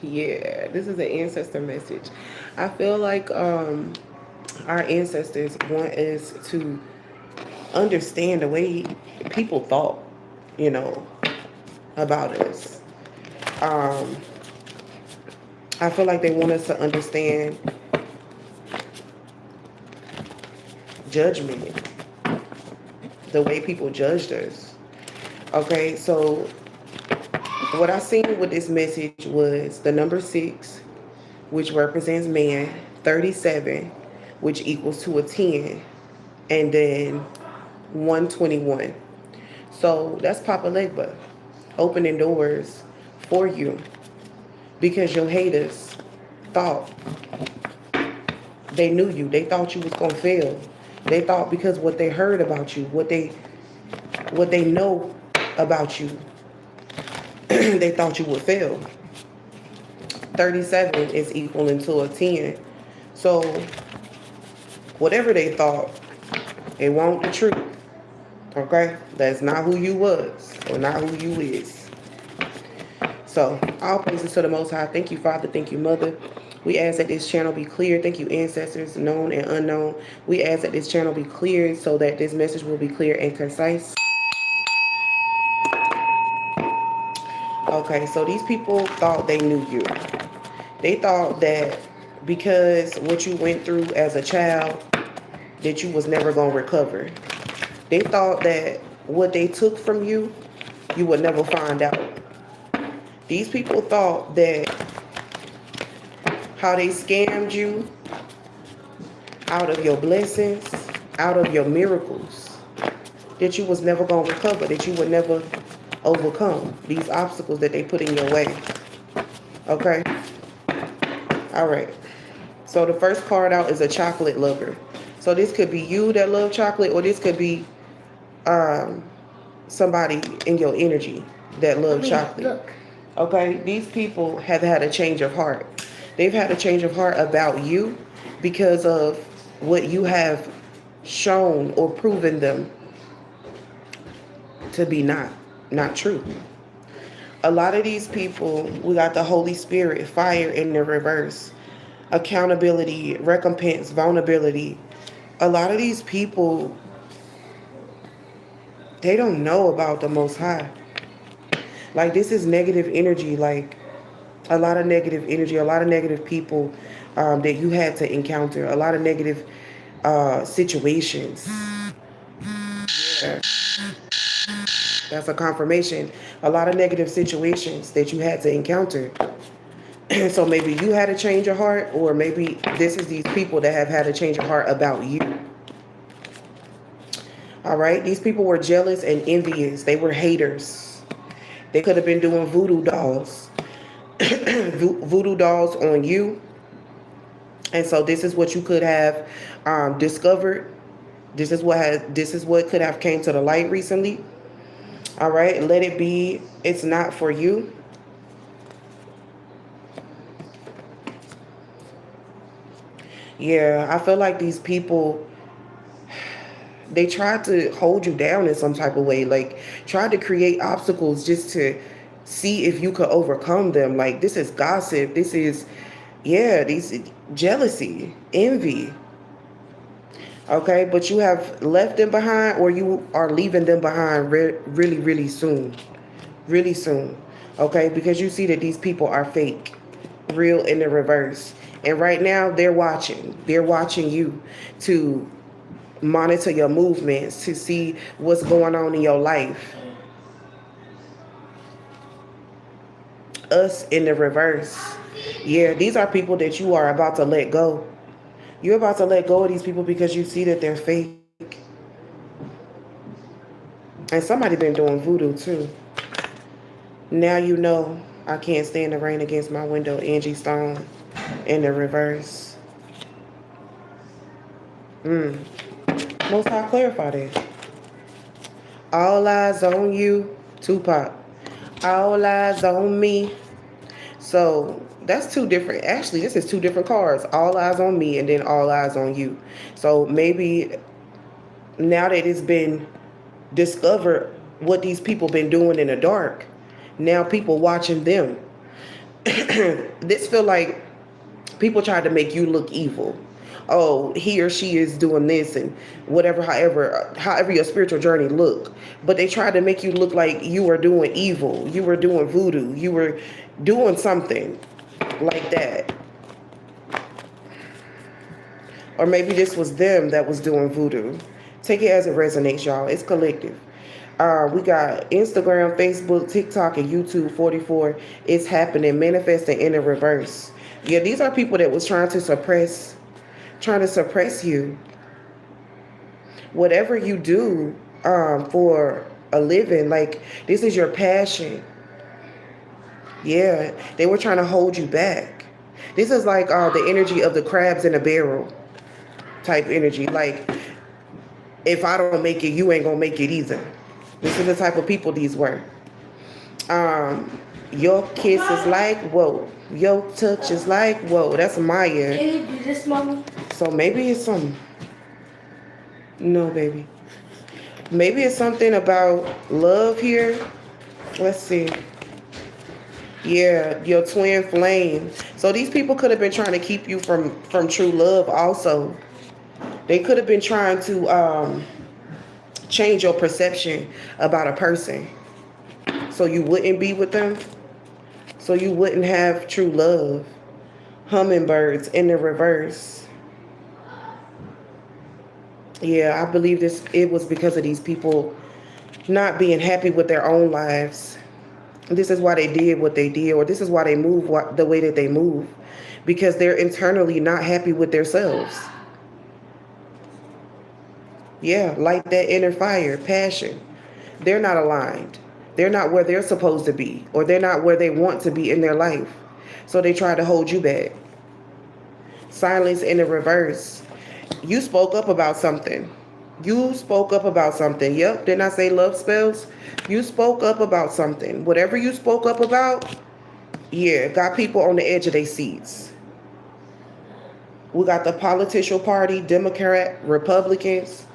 Yeah, this is an ancestor message. I feel like our ancestors want us to understand the way people thought, you know, about us. Um, I feel like they want us to understand judgment, the way people judged us. Okay, so what I seen with this message was the number 6, which represents man, 37, which equals to a 10, and then 121. So that's Papa Legba opening doors for you because your haters thought they knew you. They thought you was gonna fail. They thought because what they heard about you, what they know about you, they thought you would fail. 37 is equaling to a 10. So whatever they thought, it won't the truth. Okay? That's not who you was or not who you is. So all praises to the Most High. Thank you, Father. Thank you, Mother. We ask that this channel be clear. Thank you, ancestors, known and unknown. We ask that this channel be cleared so that this message will be clear and concise. Okay, so these people thought they knew you. They thought that because what you went through as a child, that you was never going to recover. They thought that what they took from you, you would never find out. These people thought that how they scammed you out of your blessings, out of your miracles, that you was never going to recover, that you would never overcome these obstacles that they put in your way. Okay? All right. So the first card out is a chocolate lover. So this could be you that love chocolate, or this could be somebody in your energy that love chocolate. Look. Okay? These people have had a change of heart. They've had a change of heart about you because of what you have shown or proven them to be not true. A lot of these people, we got the Holy Spirit, fire in the reverse, accountability, recompense, vulnerability. A lot of these people, they don't know about the Most High. Like, this is negative energy, like a lot of negative energy, a lot of negative people that you had to encounter, a lot of negative situations. Yeah. That's a confirmation. A lot of negative situations that you had to encounter. So maybe you had a change of heart, or maybe this is these people that have had a change of heart about you. All right? These people were jealous and envious. They were haters. They could have been doing voodoo dolls. Voodoo dolls on you. And so this is what you could have discovered. This is what could have came to the light recently. All right? Let it be. It's not for you. Yeah, I feel like these people, they tried to hold you down in some type of way, like tried to create obstacles just to see if you could overcome them. Like, this is gossip. This is, yeah, these jealousy, envy. Okay, but you have left them behind, or you are leaving them behind really, really soon. Really soon. Okay, because you see that these people are fake, real in the reverse. And right now they're watching. They're watching you to monitor your movements, to see what's going on in your life. Us in the reverse. Yeah, these are people that you are about to let go. You're about to let go of these people because you see that they're fake. And somebody been doing voodoo too. Now you know I can't stand the rain against my window. Angie Stone in the reverse. Most High clarify that. All eyes on you, Tupac. All eyes on me. So that's two different. Actually, this is two different cards. All eyes on me, and then all eyes on you. So maybe now that it's been discovered what these people been doing in the dark, now people watching them. This feel like people try to make you look evil. Oh, he or she is doing this and whatever, however your spiritual journey look. But they try to make you look like you were doing evil, you were doing voodoo, you were doing something like that. Or maybe this was them that was doing voodoo. Take it as it resonates, y'all. It's collective. We got Instagram, Facebook, TikTok, and YouTube 44. It's happening, manifesting in the reverse. Yeah, these are people that was trying to suppress you. Whatever you do for a living, like this is your passion. Yeah, they were trying to hold you back. This is like the energy of the crabs in a barrel type energy. Like, if I don't make it, you ain't gonna make it either. This is the type of people these were. Your kiss is like, whoa. Your touch is like, whoa. That's Maya. Can you do this, mommy? So maybe it's some. No, baby. Maybe it's something about love here. Let's see. Yeah, your twin flame. So these people could have been trying to keep you from true love also. They could have been trying to change your perception about a person so you wouldn't be with them, so you wouldn't have true love. Hummingbirds in the reverse. Yeah, I believe it was because of these people not being happy with their own lives. This is why they did what they did, or this is why they move the way that they move, because they're internally not happy with themselves. Yeah, like that inner fire, passion. They're not aligned. They're not where they're supposed to be, or they're not where they want to be in their life. So they try to hold you back. Silence in the reverse. You spoke up about something. You spoke up about something. Yep, didn't I say love spells? You spoke up about something. Whatever you spoke up about, yeah, got people on the edge of their seats. We got the political party, Democrat, Republicans.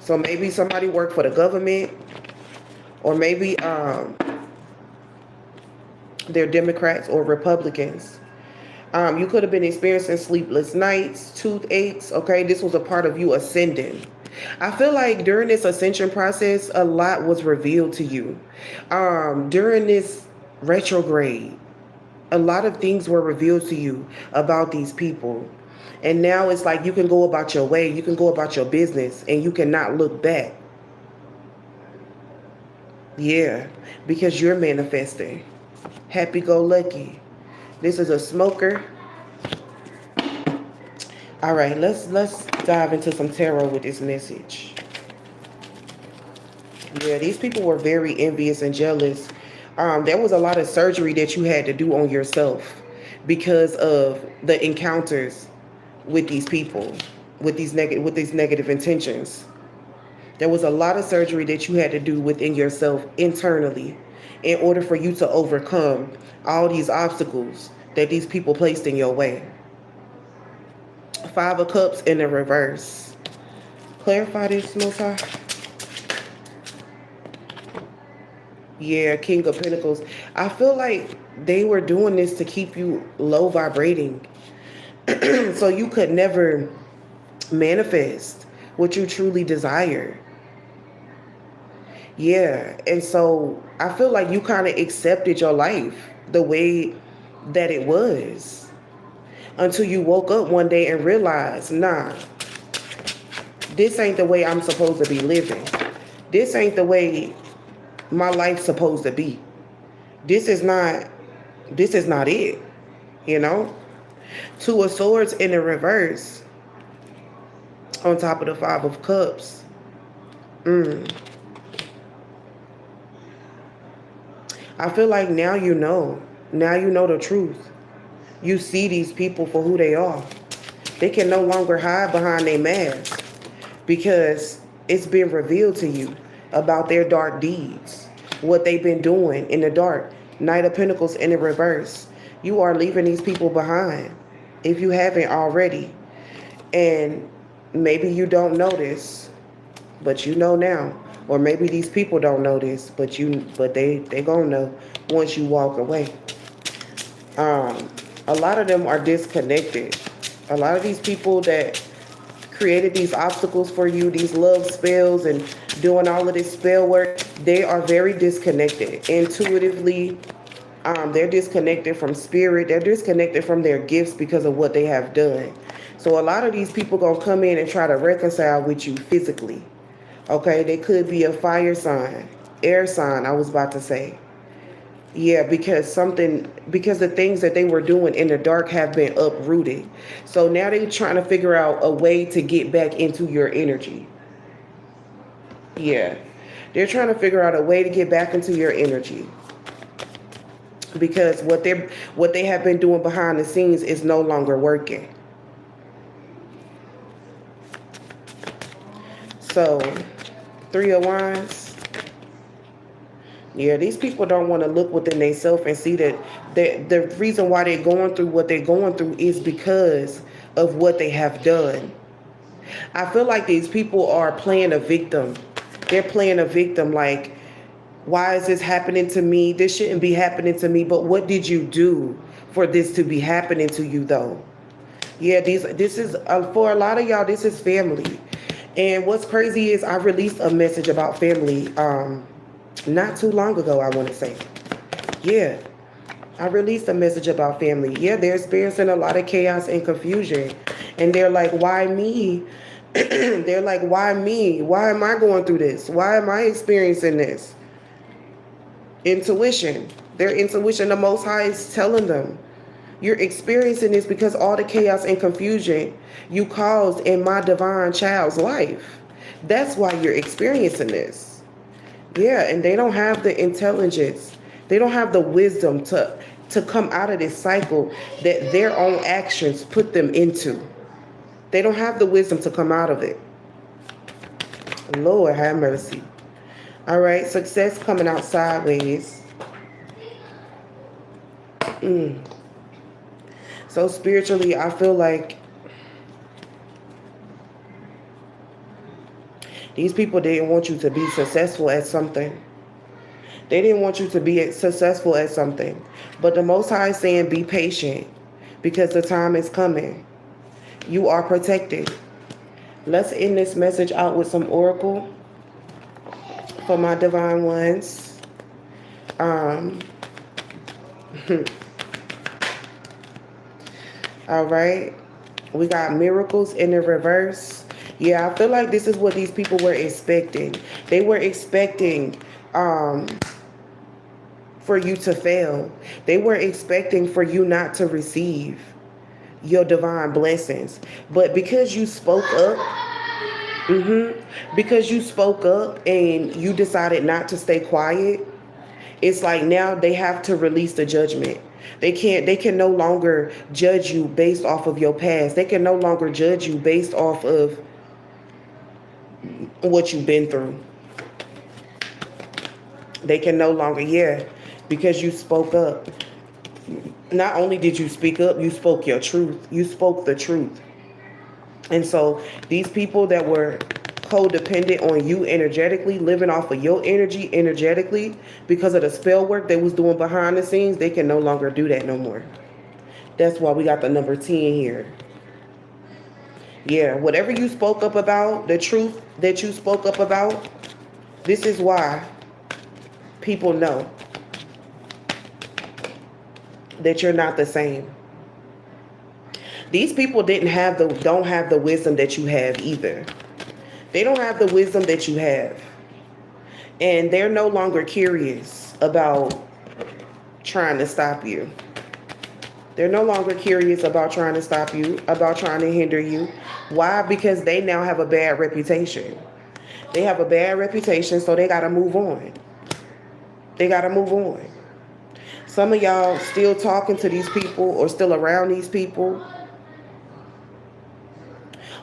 So maybe somebody worked for the government, or maybe they're Democrats or Republicans. You could have been experiencing sleepless nights, toothaches. Okay, this was a part of you ascending. I feel like during this ascension process, a lot was revealed to you. During this retrograde, a lot of things were revealed to you about these people. And now it's like you can go about your way, you can go about your business, and you cannot look back. Yeah, because you're manifesting. Happy-go-lucky. This is a smoker. All right, let's dive into some tarot with this message. Yeah, these people were very envious and jealous. There was a lot of surgery that you had to do on yourself because of the encounters with these people, with these negative intentions. There was a lot of surgery that you had to do within yourself internally in order for you to overcome all these obstacles that these people placed in your way. 5 of Cups in the reverse. Clarify this, Most High. Yeah, King of Pentacles. I feel like they were doing this to keep you low vibrating. So you could never manifest what you truly desire. Yeah, and so I feel like you kind of accepted your life the way that it was until you woke up one day and realized, nah, this ain't the way I'm supposed to be living. This ain't the way my life's supposed to be. This is not it, you know? 2 of Swords in the reverse on top of the 5 of Cups. I feel like now you know the truth. You see these people for who they are. They can no longer hide behind their mask because it's been revealed to you about their dark deeds, what they've been doing in the dark. Knight of Pentacles in the reverse. You are leaving these people behind if you haven't already. And maybe you don't know this, but you know now. Or maybe these people don't know this, but they gonna know once you walk away. Um, a lot of them are disconnected. A lot of these people that created these obstacles for you, these love spells and doing all of this spell work, they are very disconnected. Intuitively, they're disconnected from spirit. They're disconnected from their gifts because of what they have done. So a lot of these people gonna come in and try to reconcile with you physically. Okay, they could be a fire sign, air sign, I was about to say. Yeah, because the things that they were doing in the dark have been uprooted. So now they're trying to figure out a way to get back into your energy. Yeah. They're trying to figure out a way to get back into your energy. Because what they have been doing behind the scenes is no longer working. So, Three of Wands. Yeah, these people don't want to look within themselves and see that the reason why they're going through what they're going through is because of what they have done. I feel like these people are playing a victim. They're playing a victim like, why is this happening to me? This shouldn't be happening to me. But what did you do for this to be happening to you though? Yeah, this is for a lot of y'all, this is family. And what's crazy is I released a message about family not too long ago, I want to say. Yeah, I released a message about family. Yeah, they're experiencing a lot of chaos and confusion. And they're like, why me? They're like, why me? Why am I going through this? Why am I experiencing this? Intuition. Their intuition, the Most High is telling them, you're experiencing this because all the chaos and confusion you caused in my divine child's life. That's why you're experiencing this. Yeah, and they don't have the intelligence. They don't have the wisdom to come out of this cycle that their own actions put them into. They don't have the wisdom to come out of it. Lord have mercy. All right, success coming out sideways. So spiritually, I feel like these people didn't want you to be successful at something. They didn't want you to be successful at something. But the Most High is saying be patient because the time is coming. You are protected. Let's end this message out with some oracle for my divine ones. All right. We got miracles in the reverse. Yeah, I feel like this is what these people were expecting. They were expecting for you to fail. They were expecting for you not to receive your divine blessings. But because you spoke up, because you spoke up and you decided not to stay quiet, it's like now they have to release the judgment. They can no longer judge you based off of your past. They can no longer judge you based off of what you've been through. They can no longer, yeah, because you spoke up. Not only did you speak up, you spoke your truth. You spoke the truth. And so these people that were codependent on you energetically, living off of your energy energetically because of the spell work they was doing behind the scenes, they can no longer do that no more. That's why we got the number 10 here. Yeah, whatever you spoke up about, the truth that you spoke up about, this is why people know that you're not the same. These people don't have the wisdom that you have either. They don't have the wisdom that you have. And they're no longer curious about trying to stop you. They're no longer curious about trying to stop you, about trying to hinder you. Why? Because they now have a bad reputation. They have a bad reputation, so they got to move on. They got to move on. Some of y'all still talking to these people or still around these people.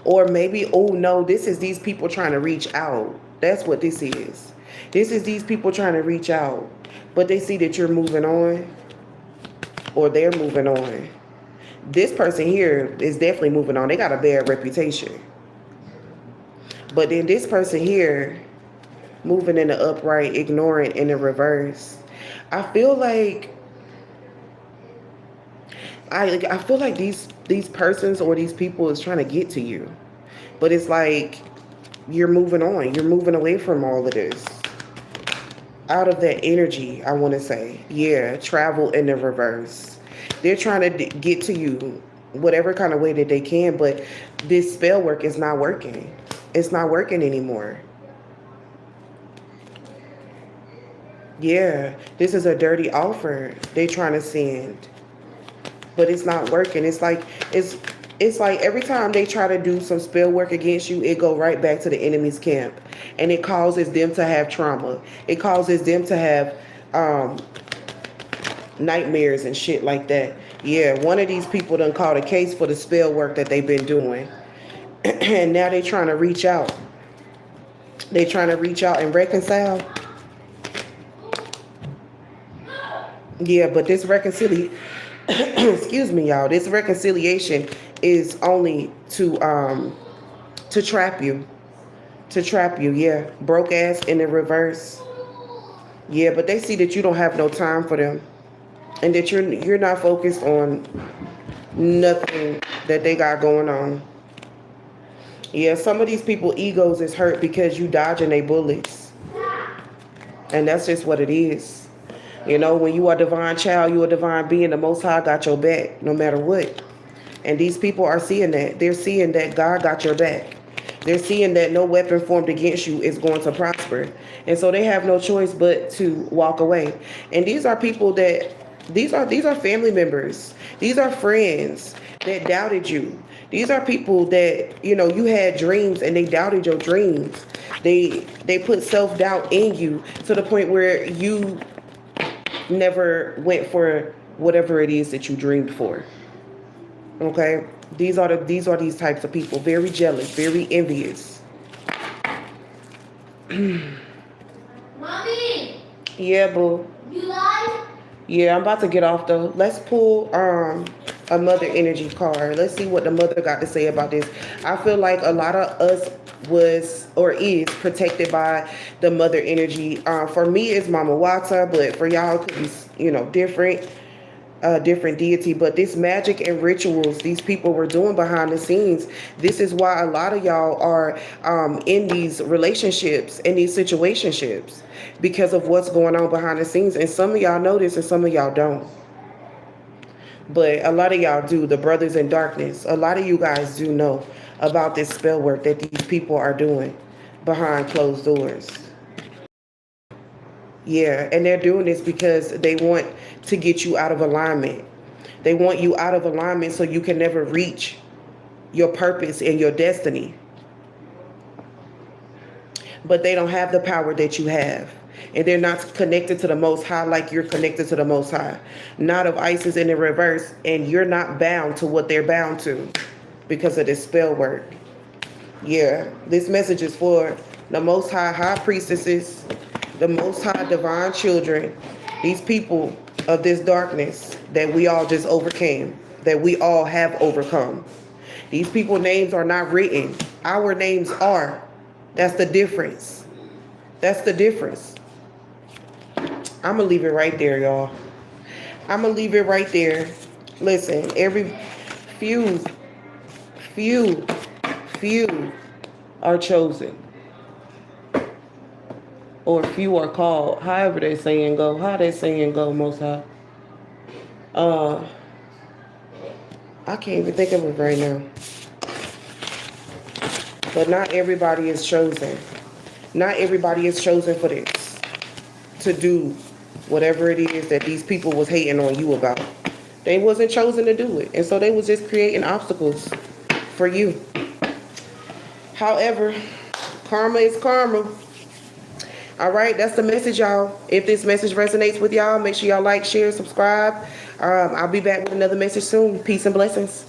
Or maybe, oh no, this is these people trying to reach out. That's what this is. This is these people trying to reach out. But they see that you're moving on. Or they're moving on. This person here is definitely moving on. They got a bad reputation. But then this person here, moving in the upright, ignoring in the reverse. I feel like I feel like these persons or these people is trying to get to you, but it's like you're moving on. You're moving away from all of this. Out of that energy, I want to say, yeah, travel in the reverse. They're trying to get to you whatever kind of way that they can, but this spell work is not working. It's not working anymore. Yeah, this is a dirty offer they trying to send, but it's not working. It's like every time they try to do some spell work against you, it go right back to the enemy's camp, and it causes them to have trauma. It causes them to have um, nightmares and shit like that. Yeah, one of these people done caught a case for the spell work that they've been doing, and now they trying to reach out. They trying to reach out and reconcile. Yeah, but this reconciliation, excuse me, y'all. This reconciliation is only to trap you, to trap you. Yeah, broke ass in the reverse. Yeah, but they see that you don't have no time for them, and that you're not focused on nothing that they got going on. Yeah, some of these people egos is hurt because you dodging they bullets, and that's just what it is. You know, when you are a divine child, you a divine being. The Most High got your back no matter what. And these people are seeing that. They're seeing that God got your back. They're seeing that no weapon formed against you is going to prosper. And so they have no choice but to walk away. And these are people that these are family members. These are friends that doubted you. These are people that, you know, you had dreams and they doubted your dreams. They put self-doubt in you to the point where you never went for whatever it is that you dreamed for. Okay? These are these types of people. Very jealous, very envious. Mommy! Yeah, boo. You lied? Yeah, I'm about to get off though. Let's pull a mother energy card. Let's see what the mother got to say about this. I feel like a lot of us was or is protected by the mother energy. For me, it's Mama Wata, but for y'all, it could be, you know, different deity. But this magic and rituals these people were doing behind the scenes, this is why a lot of y'all are in these relationships, in these situationships, because of what's going on behind the scenes. And some of y'all know this and some of y'all don't. But a lot of y'all do. The brothers in darkness, a lot of you guys do know about this spell work that these people are doing behind closed doors. Yeah, and they're doing this because they want to get you out of alignment. They want you out of alignment so you can never reach your purpose and your destiny. But they don't have the power that you have. And they're not connected to the Most High like you're connected to the Most High. Not of Isis in the reverse, and you're not bound to what they're bound to because of this spell work. Yeah, this message is for the Most High High Priestesses, the Most High Divine Children, these people of this darkness that we all just overcame, that we all have overcome. These people's names are not written. Our names are. That's the difference. That's the difference. I'm going to leave it right there, y'all. I'm going to leave it right there. Listen, every few are chosen. Or few are called. However they saying go. How they saying go, Most High. I can't even think of it right now. But not everybody is chosen. Not everybody is chosen for this. To do whatever it is that these people was hating on you about. They wasn't chosen to do it. And so they was just creating obstacles for you. However, karma is karma. All right, that's the message, y'all. If this message resonates with y'all, make sure y'all like, share, subscribe. I'll be back with another message soon. Peace and blessings.